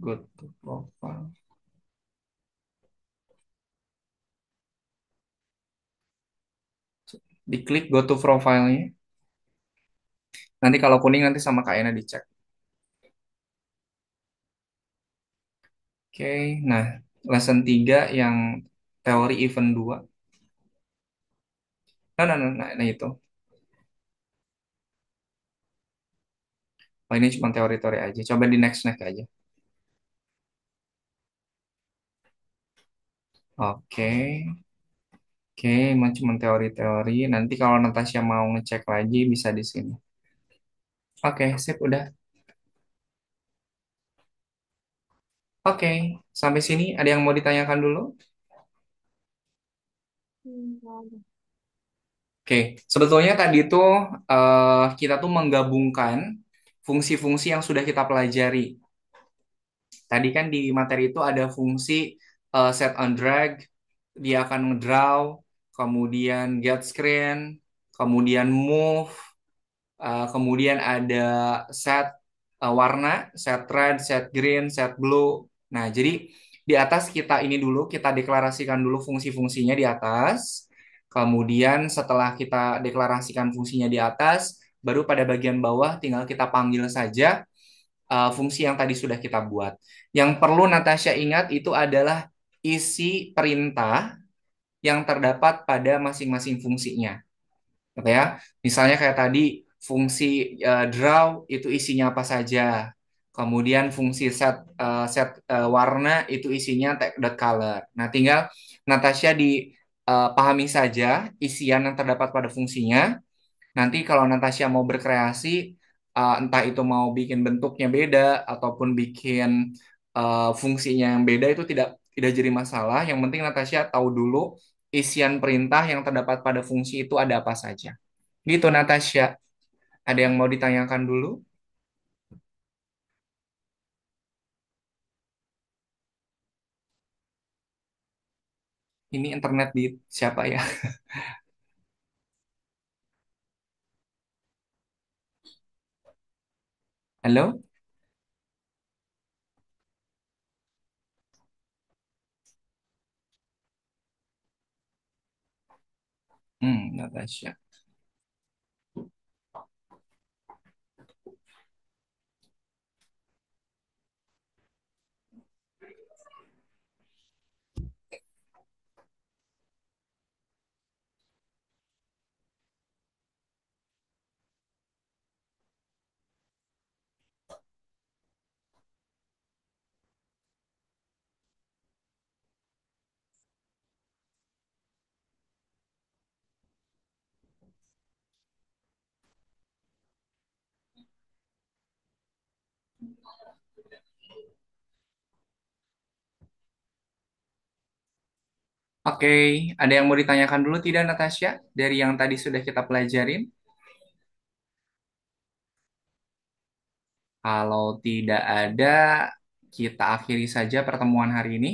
Go to profile. Diklik go to profile-nya. Nanti kalau kuning nanti sama kayaknya dicek. Oke, nah lesson 3 yang teori event 2. Nah, itu. Oh, ini cuma teori-teori aja. Coba di next aja. Oke, oke, emang cuma teori-teori. Nanti kalau Natasha mau ngecek lagi bisa di sini. Oke, sip, udah. Oke, sampai sini ada yang mau ditanyakan dulu? Nggak ada. Oke, sebetulnya tadi tuh kita tuh menggabungkan fungsi-fungsi yang sudah kita pelajari. Tadi kan di materi itu ada fungsi set on drag, dia akan ngedraw, kemudian get screen, kemudian move, kemudian ada set warna, set red, set green, set blue. Nah, jadi di atas kita ini dulu, kita deklarasikan dulu fungsi-fungsinya di atas. Kemudian setelah kita deklarasikan fungsinya di atas, baru pada bagian bawah tinggal kita panggil saja fungsi yang tadi sudah kita buat. Yang perlu Natasha ingat itu adalah isi perintah yang terdapat pada masing-masing fungsinya. Gitu ya. Misalnya kayak tadi fungsi draw itu isinya apa saja. Kemudian fungsi set warna itu isinya tag.color. Nah, tinggal Natasha dipahami saja isian yang terdapat pada fungsinya. Nanti kalau Natasha mau berkreasi, entah itu mau bikin bentuknya beda ataupun bikin fungsinya yang beda itu tidak jadi masalah. Yang penting Natasha tahu dulu isian perintah yang terdapat pada fungsi itu ada apa saja. Gitu Natasha. Ada yang mau ditanyakan dulu? Ini internet di siapa ya? Halo? Natasha. Oke, ada yang mau ditanyakan dulu tidak, Natasha? Dari yang tadi sudah kita pelajarin? Kalau tidak ada, kita akhiri saja pertemuan hari ini.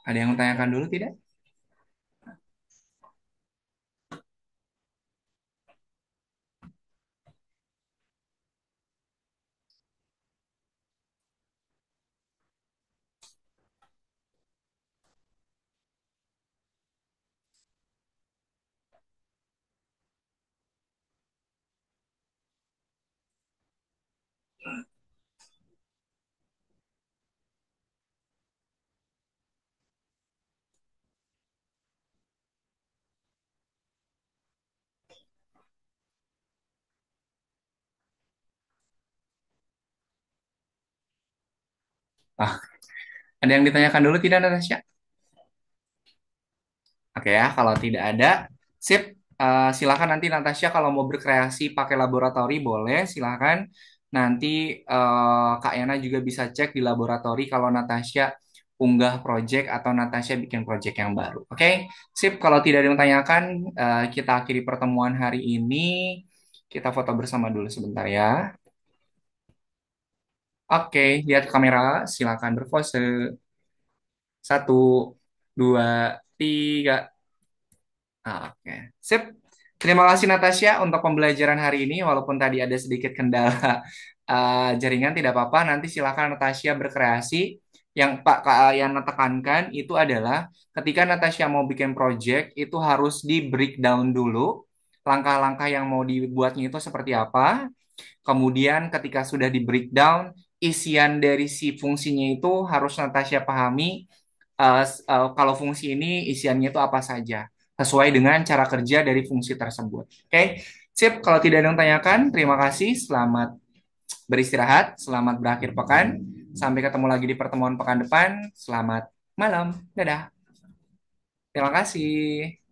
Ada yang mau tanyakan dulu tidak? Ah, ada yang ditanyakan dulu tidak, Natasha? Oke ya, kalau tidak ada, sip. Silakan nanti Natasha kalau mau berkreasi pakai laboratori boleh, silakan. Nanti Kak Yana juga bisa cek di laboratori kalau Natasha unggah project atau Natasha bikin project yang baru. Oke, sip. Kalau tidak ada yang tanyakan, kita akhiri pertemuan hari ini. Kita foto bersama dulu sebentar ya. Oke, lihat kamera, silakan berpose. Satu, dua, tiga. Oke, sip. Terima kasih Natasha untuk pembelajaran hari ini. Walaupun tadi ada sedikit kendala jaringan, tidak apa-apa. Nanti silakan Natasha berkreasi. Yang Kak yang tekankan itu adalah ketika Natasha mau bikin project, itu harus di breakdown dulu. Langkah-langkah yang mau dibuatnya itu seperti apa. Kemudian ketika sudah di breakdown, isian dari si fungsinya itu harus Natasha pahami kalau fungsi ini isiannya itu apa saja sesuai dengan cara kerja dari fungsi tersebut. Oke, sip. Kalau tidak ada yang tanyakan, terima kasih. Selamat beristirahat, selamat berakhir pekan. Sampai ketemu lagi di pertemuan pekan depan. Selamat malam. Dadah. Terima kasih.